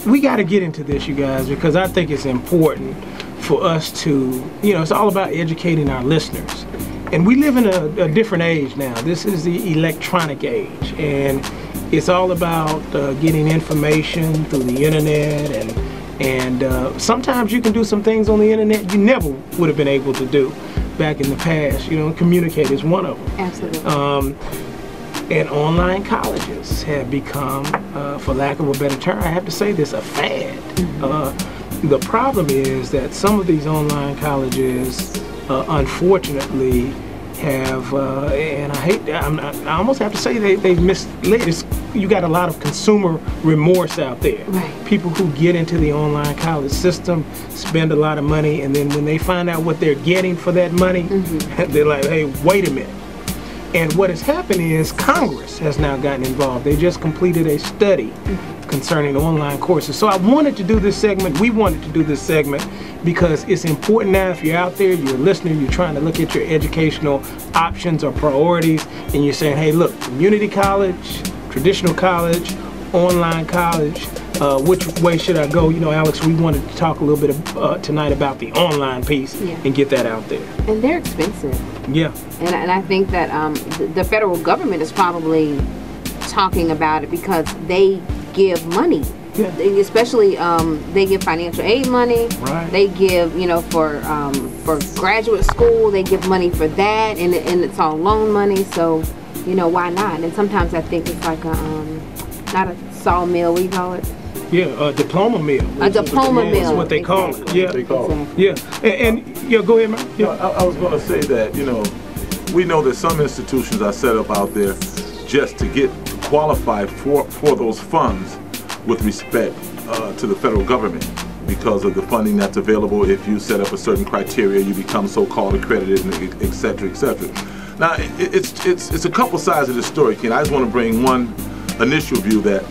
We got to get into this, you guys, because I think it's important for us to, it's all about educating our listeners. And we live in a different age now. This is the electronic age, and it's all about getting information through the internet, and sometimes you can do some things on the internet you never would have been able to do back in the past. Communicate is one of them. Absolutely. And online colleges have become, for lack of a better term, I have to say this, a fad. The problem is that some of these online colleges, unfortunately, have, and I almost have to say they've misled. You got a lot of consumer remorse out there. Right. People who get into the online college system spend a lot of money, and then when they find out what they're getting for that money, they're like, hey, wait a minute. And what has happened is Congress has now gotten involved. They just completed a study concerning online courses. So I wanted to do this segment. We wanted to do this segment because it's important now. If you're out there, you're a listener, you're trying to look at your educational options or priorities, and you're saying, hey, look, community college, traditional college, online college, which way should I go? Alex, we wanted to talk a little bit tonight about the online piece and get that out there. And they're expensive. Yeah. And I think that the federal government is probably talking about it because they give money. Yeah. Especially they give financial aid money. Right. They give, for graduate school, they give money for that, and it's all loan money. So, why not? And sometimes I think it's like not a sawmill, what do you call it? Yeah, a diploma mill. A diploma mill. That's what they call it. Yeah. They call it. Yeah. And go ahead, man. Yeah. I was going to say that, we know that some institutions are set up out there just to qualify for those funds with respect to the federal government because of the funding that's available. If you set up a certain criteria, you become so-called accredited, and et cetera, et cetera. Now, it's a couple sides of the story, Ken. I just want to bring one initial view that,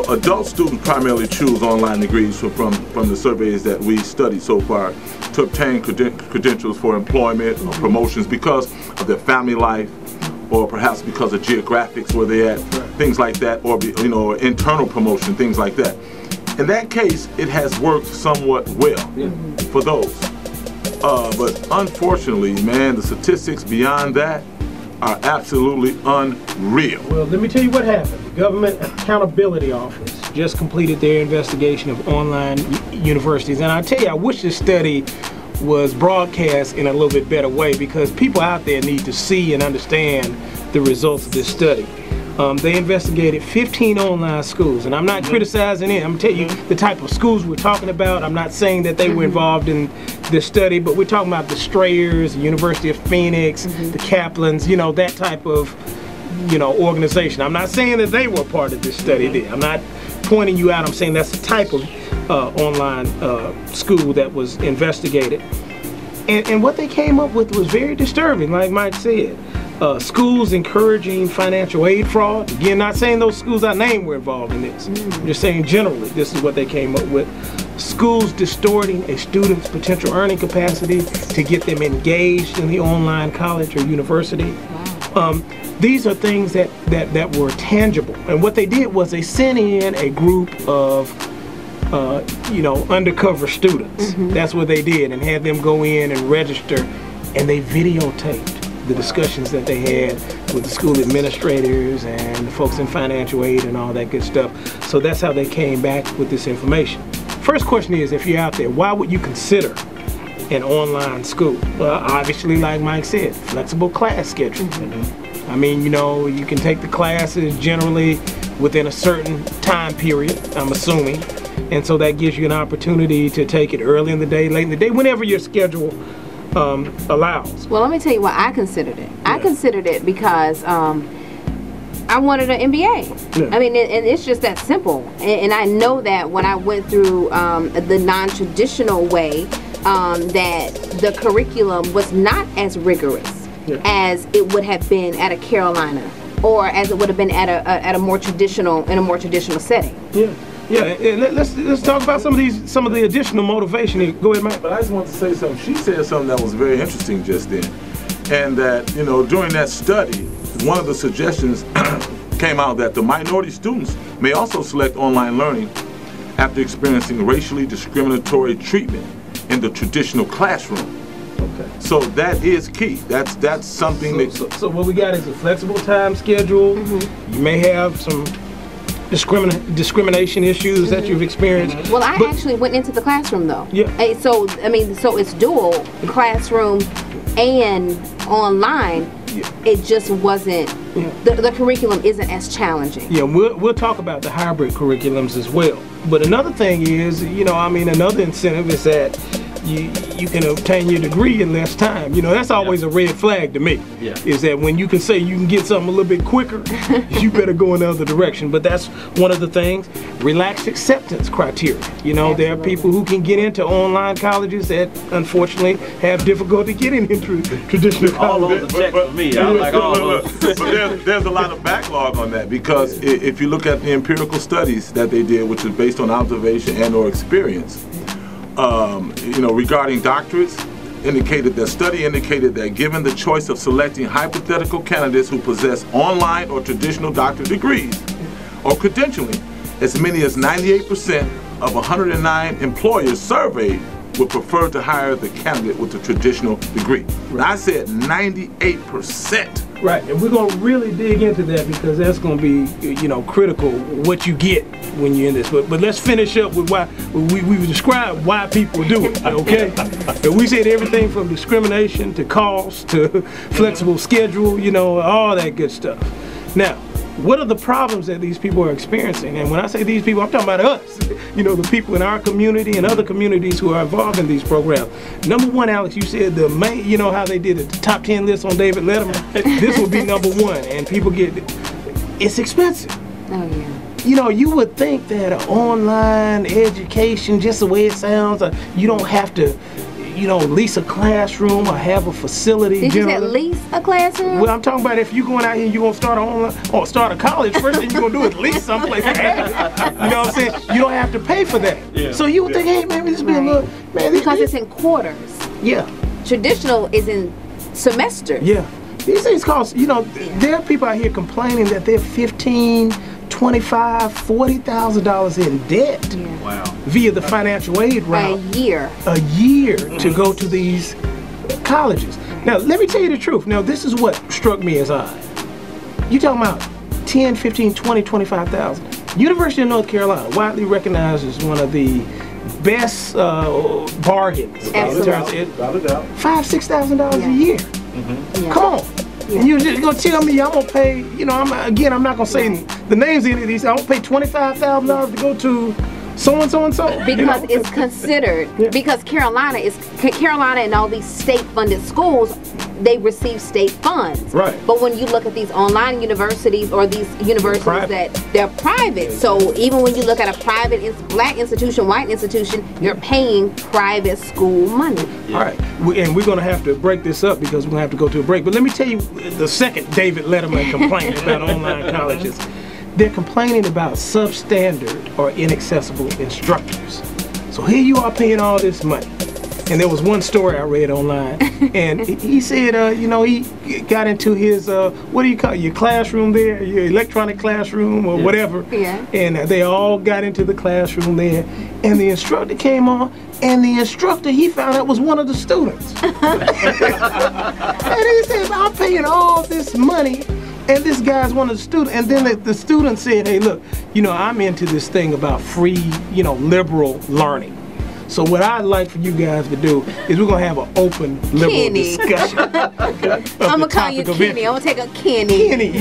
adult students primarily choose online degrees from the surveys that we studied so far to obtain credentials for employment or promotions because of their family life, or perhaps because of geographics where they're at, things like that, or internal promotion, things like that. In that case, it has worked somewhat well for those. But unfortunately, man, the statistics beyond that are absolutely unreal. Well, let me tell you what happened. The Government Accountability Office just completed their investigation of online universities. And I tell you, I wish this study was broadcast in a little bit better way because people out there need to see and understand the results of this study. They investigated 15 online schools, and I'm not criticizing it. I'm telling you the type of schools we're talking about. I'm not saying that they were involved in this study, but we're talking about the Strayers, the University of Phoenix, the Kaplans, that type of, organization. I'm not saying that they were part of this study. I'm not pointing you out. I'm saying that's the type of online school that was investigated. And what they came up with was very disturbing, like Mike said. Schools encouraging financial aid fraud. Again, not saying those schools I named were involved in this. I'm just saying generally, this is what they came up with. Schools distorting a student's potential earning capacity to get them engaged in the online college or university. These are things that were tangible. And what they did was they sent in a group of undercover students. That's what they did, and had them go in and register, and they videotaped the discussions that they had with the school administrators and the folks in financial aid and all that good stuff. So that's how they came back with this information. First question is, if you're out there, why would you consider an online school? Well, obviously, like Mike said, flexible class schedule. I mean, you can take the classes generally within a certain time period, I'm assuming. And so that gives you an opportunity to take it early in the day, late in the day, whenever your schedule allows. Well, let me tell you why I considered it. I considered it because I wanted an MBA. I mean, and it's just that simple. And I know that when I went through the non-traditional way, that the curriculum was not as rigorous as it would have been at a Carolina, or as it would have been at a more traditional setting. Yeah, and let's talk about some of the additional motivation. Go ahead, Mike. But I just want to say something. She said something that was very interesting just then, and that during that study, one of the suggestions came out that the minority students may also select online learning after experiencing racially discriminatory treatment in the traditional classroom. Okay. So that is key. That's something So what we got is a flexible time schedule. You may have some discrimination issues that you've experienced. Well, I actually went into the classroom though. Yeah. So I mean, so it's dual classroom and online. Yeah. It just wasn't. Yeah. The curriculum isn't as challenging. Yeah, we'll talk about the hybrid curriculums as well. But another thing is, another incentive is that you can obtain your degree in less time. That's always a red flag to me. Yeah. Is that when you can say you can get something a little bit quicker, you better go in the other direction. But that's one of the things. Relaxed acceptance criteria. There are people who can get into online colleges that unfortunately have difficulty getting into traditional All colleges. those are checks for me. I like all those. But there's a lot of backlog on that, because if you look at the empirical studies that they did, which is based on observation and/or experience, regarding doctorates, the study indicated that given the choice of selecting hypothetical candidates who possess online or traditional doctorate degrees or credentialing, as many as 98% of 109 employers surveyed would prefer to hire the candidate with a traditional degree. Right. I said 98%. Right, and we're going to really dig into that, because that's going to be, critical what you get when you're in this. But let's finish up with why we described why people do it, okay? And we said everything from discrimination to cost to flexible schedule, all that good stuff. Now, what are the problems that these people are experiencing? And when I say these people, I'm talking about us, the people in our community and other communities who are involved in these programs. Number one, Alex, you said the main, how they did the top 10 list on David Letterman. This will be number one, and people it's expensive. Oh yeah. You would think that an online education, just the way it sounds, you don't have to, lease a classroom or have a facility. Did you say lease a classroom? Well, I'm talking about if you're going out here and you're going to start online or start a college, first thing you're going to do is lease someplace to have it. You know what I'm saying? You don't have to pay for that. Yeah. So you would think, hey, maybe this be a little, man. Because it's in quarters. Yeah. Traditional is in semesters. Yeah. These things cost, there are people out here complaining that they're $15,000, $25,000, $40,000 in debt. Yeah. Wow. Via the financial aid route. A year To go to these colleges. Now, let me tell you the truth. Now, this is what struck me as odd. You talking about 10, 15, 20, 25,000. University of North Carolina, widely recognized as one of the best bargains. Absolutely. $5,000, $6,000 a year. Yeah. Come on. Yeah. And you're just gonna tell me I'm gonna pay, I'm not gonna say the names of any of these. I'm gonna pay $25,000 to go to so and so and so. Because it's considered, because Carolina and all these state-funded schools, they receive state funds. Right. But when you look at these online universities or these universities that they're private, so even when you look at a private black institution, white institution, you're paying private school money. All right, and we're going to have to break this up because we're going to have to go to a break. But let me tell you the second David Letterman complaint about online colleges. They're complaining about substandard or inaccessible instructors. So here you are paying all this money. And there was one story I read online, and he said, he got into his, what do you call it, your classroom there, your electronic classroom or whatever. Yeah. And they all got into the classroom there, and the instructor came on, and the instructor, he found out was one of the students. And he said, I'm paying all this money, and this guy's one of the students. And then the student said, hey, look, I'm into this thing about free, liberal learning. So what I'd like for you guys to do is we're going to have an open, liberal Kenny. discussion. Okay, I'm going to call you Kenny. I'm going to take a Kenny. Kenny.